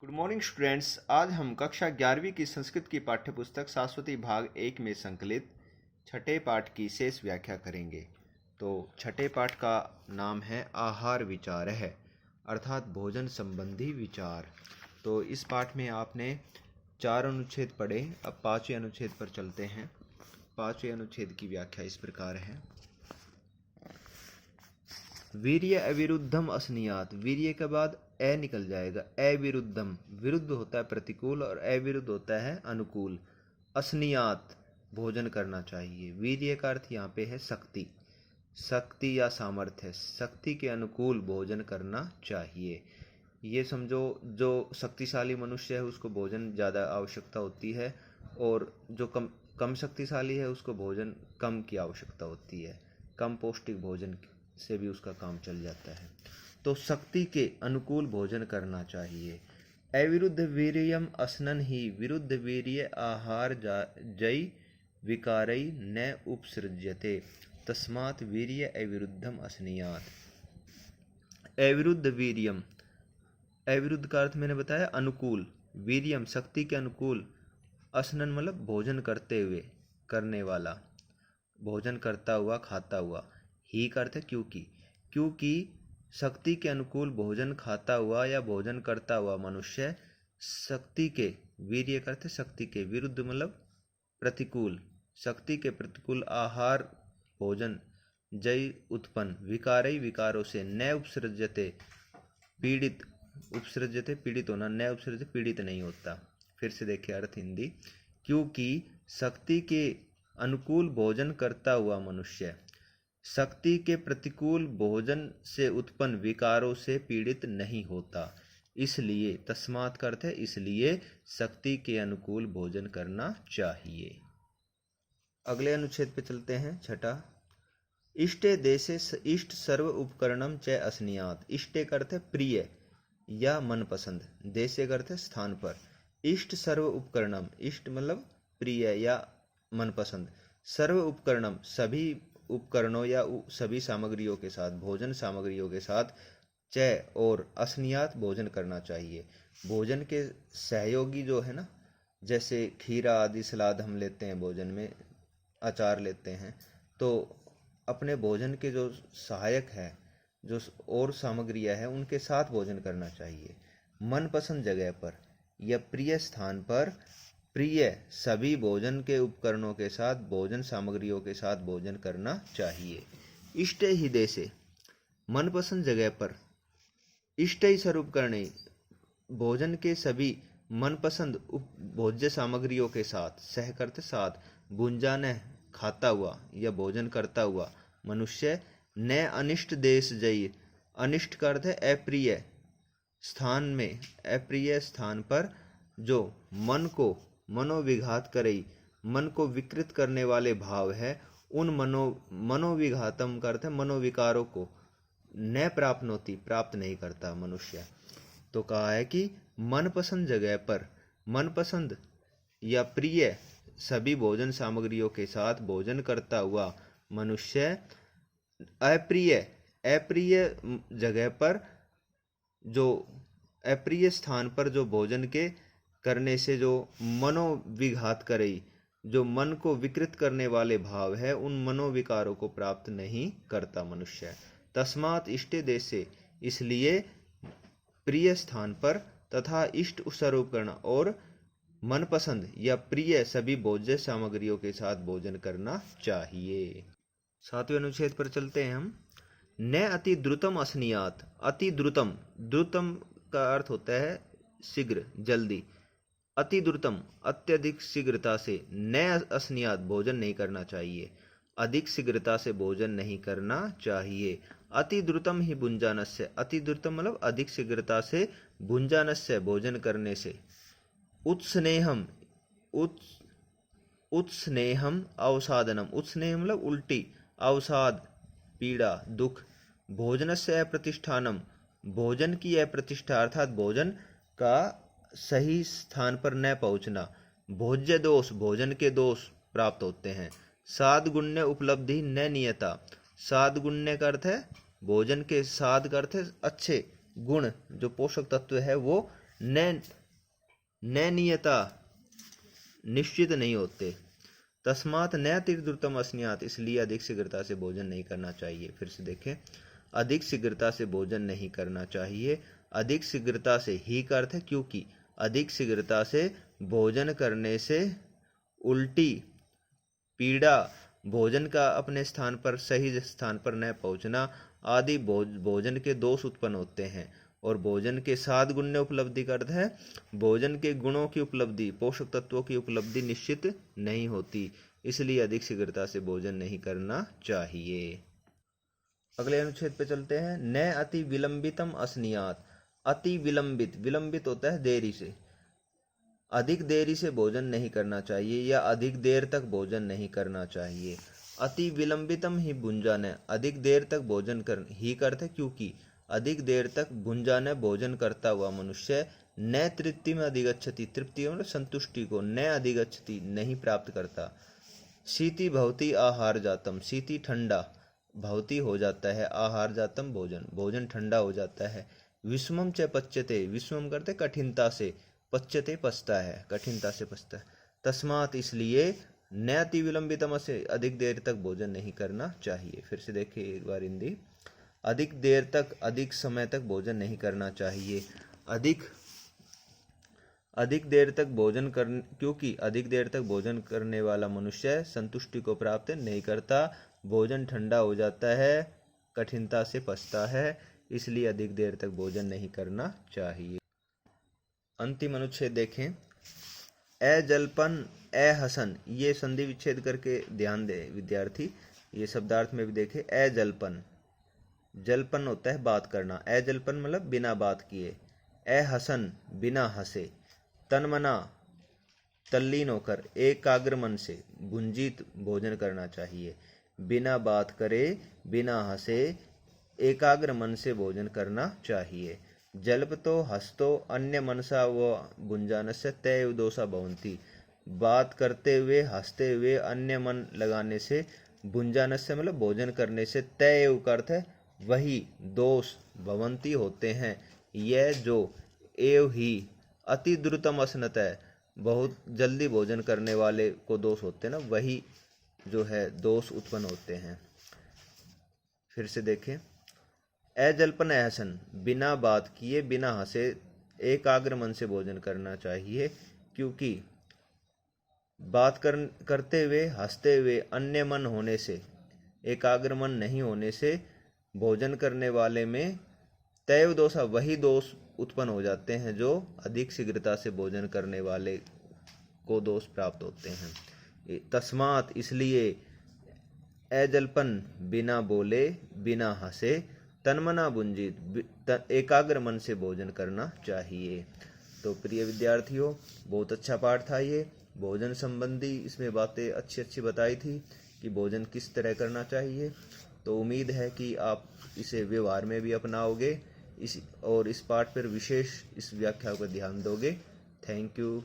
Good morning students. आज हम कक्षा 11वीं की संस्कृत की पाठ्यपुस्तक शाश्वती भाग 1 में संकलित छठे पाठ की शेष व्याख्या करेंगे। तो छठे पाठ का नाम है आहार विचार है, अर्थात भोजन संबंधी विचार। तो इस पाठ में आपने 4 अनुच्छेद पढ़े। अब 5वें अनुच्छेद पर चलते हैं। 5वें अनुच्छेद की व्याख्या इस प्रकार है। वीर्य अविरुद्धम असनियात। वीर्य के बाद ए निकल जाएगा। अविरुद्धम, विरुद्ध होता है प्रतिकूल और अविरुद्ध होता है अनुकूल। असनियात, भोजन करना चाहिए। वीर्य का अर्थ यहाँ पे है शक्ति, शक्ति या सामर्थ्य। शक्ति के अनुकूल भोजन करना चाहिए। ये समझो, जो शक्तिशाली मनुष्य है उसको भोजन ज़्यादा आवश्यकता होती है, और जो कम शक्तिशाली है उसको भोजन कम की आवश्यकता होती है। कम पौष्टिक भोजन से भी उसका काम चल जाता है। तो शक्ति के अनुकूल भोजन करना चाहिए। अविरुद्ध वीर्यम असनन ही। विरुद्ध वीर्य आहार जय विकारई न उपसृज्यते, तस्मात् वीर्य अविरुद्धम असनीयात्। अविरुद्ध वीर्यम, अविरुद्ध का अर्थ मैंने बताया अनुकूल। वीर्यम, शक्ति के अनुकूल। असनन मतलब भोजन करते हुए, करने वाला, भोजन करता हुआ, खाता हुआ। ही का अर्थ है क्योंकि। क्योंकि शक्ति के अनुकूल भोजन खाता हुआ या भोजन करता हुआ मनुष्य शक्ति के, वीर्य का अर्थ है शक्ति के, विरुद्ध मतलब प्रतिकूल, शक्ति के प्रतिकूल आहार भोजन जय उत्पन्न, विकारई विकारों से, न उपसृज्यते पीड़ित, उपसृज्यते पीड़ित होना, न उपसृज्यते पीड़ित नहीं होता। फिर से देखिए अर्थ हिंदी। क्योंकि शक्ति के अनुकूल भोजन करता हुआ मनुष्य शक्ति के प्रतिकूल भोजन से उत्पन्न विकारों से पीड़ित नहीं होता, इसलिए, तस्मात् का अर्थ है इसलिए, शक्ति के अनुकूल भोजन करना चाहिए। अगले अनुच्छेद पे चलते हैं। छठा, इष्टे देशे इष्ट सर्व उपकरणम च असनियात। इष्टे का अर्थ है प्रिय या मनपसंद, देशे का अर्थ है स्थान पर। इष्ट सर्व उपकरणम, इष्ट मतलब प्रिय या मनपसंद। सर्व उपकरणम, सभी उपकरणों या सभी सामग्रियों के साथ, भोजन सामग्रियों के साथ, च और असनियात भोजन करना चाहिए। भोजन के सहयोगी जो है ना, जैसे खीरा आदि सलाद हम लेते हैं भोजन में, अचार लेते हैं, तो अपने भोजन के जो सहायक है, जो और सामग्रियां हैं, उनके साथ भोजन करना चाहिए। मनपसंद जगह पर या प्रिय स्थान पर प्रिय सभी भोजन के उपकरणों के साथ, भोजन सामग्रियों के साथ भोजन करना चाहिए। इष्ट ही देशे, मनपसंद जगह पर। इष्ट ही सर्वोपकरणे, भोजन के सभी मनपसंद भोज्य सामग्रियों के साथ, सह करते साथ, भुंजान खाता हुआ या भोजन करता हुआ मनुष्य न अनिष्ट देश जय। अनिष्ट का अर्थ है अप्रिय स्थान में, अप्रिय स्थान पर जो मन को मनोविघात करे, मन को विकृत करने वाले भाव है, उन मनोविघातम का अर्थ है मनोविकारों को, न प्राप्नोति, प्राप्त नहीं करता मनुष्य। तो कहा है कि मनपसंद जगह पर, मनपसंद या प्रिय सभी भोजन सामग्रियों के साथ भोजन करता हुआ मनुष्य अप्रिय, अप्रिय जगह पर, जो अप्रिय स्थान पर जो भोजन के करने से जो मनोविघात करे, जो मन को विकृत करने वाले भाव है, उन मनोविकारों को प्राप्त नहीं करता मनुष्य। तस्मात् इष्टे देशे, इसलिए प्रिय स्थान पर, तथा इष्ट सर्वोपकरण और मनपसंद या प्रिय सभी भोज्य सामग्रियों के साथ भोजन करना चाहिए। 7वें अनुच्छेद पर चलते हैं हम। न अति द्रुतम असनियात। अति द्रुतम, द्रुतम का अर्थ होता है शीघ्र, जल्दी। अति द्रुतम, अत्यधिक शीघ्रता से, न असनियात भोजन नहीं करना चाहिए। अधिक शीघ्रता से भोजन नहीं करना चाहिए। अति द्रुतम ही भुंजानस्य, अति द्रुतम मतलब अधिक शीघ्रता से, भुंजानस्य भोजन करने से। उत्स्नेहम, उत्स्नेहम अवसादनम, उत्स्नेह मतलब उल्टी, अवसाद पीड़ा दुख। भोजनस्य अप्रतिष्ठानम, भोजन की अप्रतिष्ठा अर्थात भोजन का सही स्थान पर न पहुंचना। भोज्य दोष, भोजन के दोष प्राप्त होते हैं। साध गुण्य उपलब्धि न नियता। साध गुण्य का अर्थ है भोजन के, साध का अर्थ है अच्छे गुण, जो पोषक तत्व है वो न न नियता निश्चित नहीं होते। तस्मात् न अतिद्रुतम अस्नुयात्, इसलिए अधिक शीघ्रता से भोजन नहीं करना चाहिए। फिर से देखें, अधिक शीघ्रता से भोजन नहीं करना चाहिए। अधिक शीघ्रता से ही का अर्थ है क्योंकि, अधिक शीघ्रता से भोजन करने से उल्टी, पीड़ा, भोजन का अपने स्थान पर सही स्थान पर न पहुंचना आदि भोजन के दोष उत्पन्न होते हैं। और भोजन के साध गुण्य उपलब्धि का अर्थ है भोजन के गुणों की उपलब्धि, पोषक तत्वों की उपलब्धि निश्चित नहीं होती, इसलिए अधिक शीघ्रता से भोजन नहीं करना चाहिए। अगले अनुच्छेद पे चलते हैं। न अति विलंबितम अस्नुयात्, अति विलंबित, विलंबित होता है देरी से, अधिक देरी से भोजन नहीं करना चाहिए या अधिक देर तक भोजन नहीं करना चाहिए। अति विलंबितम ही भुंजान, अधिक देर तक भोजन कर, ही करते क्योंकि अधिक देर तक भुंजान भोजन करता हुआ मनुष्य न तृप्ति में अधिगच्छति, तृप्ति मतलब संतुष्टि को, न अधिगच्छति नहीं प्राप्त करता। शीति भवति आहार जातम, शीति ठंडा, भवति हो जाता है, आहार जातम भोजन, भोजन ठंडा हो जाता है। विषमम च पच्यते, विषमम करते कठिनता से, पच्यते पचता है, कठिनता से पचता है। तस्मात् इसलिए न अति विलंबितम से, अधिक देर तक भोजन नहीं करना चाहिए। फिर से देखिए एक बार हिंदी, अधिक देर तक, अधिक समय तक भोजन नहीं करना चाहिए। अधिक देर तक भोजन कर, क्योंकि अधिक देर तक भोजन करने वाला मनुष्य संतुष्टि को प्राप्त नहीं करता, भोजन ठंडा हो जाता है, कठिनता से पचता है, इसलिए अधिक देर तक भोजन नहीं करना चाहिए। अंतिम अनुच्छेद देखें। ए जलपन, ए हसन, ये संधि विच्छेद करके ध्यान दे विद्यार्थी, ये शब्दार्थ में भी देखे। ए जलपन, जलपन होता है बात करना, ए जलपन मतलब बिना बात किए। ए हसन, बिना हंसे। तन्मना, तल्लीन होकर, एकाग्र मन से, भुंजित भोजन करना चाहिए। बिना बात करे, बिना हंसे, एकाग्र मन से भोजन करना चाहिए। जल्पतो हस्तो अन्य मनसा व भुंजानस्य तय दोषा भवन्ति, बात करते हुए, हंसते हुए, अन्य मन लगाने से, भुंजानस्य मतलब भोजन करने से, तय का अर्थ है वही, दोष, भवन्ति होते हैं, यह जो, एव ही, अति द्रुतम अस्नतः, बहुत जल्दी भोजन करने वाले को दोष होते हैं ना, वही जो है दोष उत्पन्न होते हैं। फिर से देखें। अजल्पन हसन, बिना बात किए, बिना हंसे, एकाग्र मन से भोजन करना चाहिए, क्योंकि बात करते हुए, हंसते हुए, अन्य मन होने से, एकाग्र मन नहीं होने से भोजन करने वाले में तैव दोषा, वही दोष उत्पन्न हो जाते हैं जो अधिक शीघ्रता से भोजन करने वाले को दोष प्राप्त होते हैं। तस्मात् इसलिए, अजल्पन बिना बोले, बिना हंसे, तन्मना भुंजित एकाग्र मन से भोजन करना चाहिए। तो प्रिय विद्यार्थियों, बहुत अच्छा पाठ था ये, भोजन संबंधी इसमें बातें अच्छी अच्छी बताई थी कि भोजन किस तरह करना चाहिए। तो उम्मीद है कि आप इसे व्यवहार में भी अपनाओगे, और इस पाठ पर विशेष इस व्याख्या पर ध्यान दोगे। Thank you.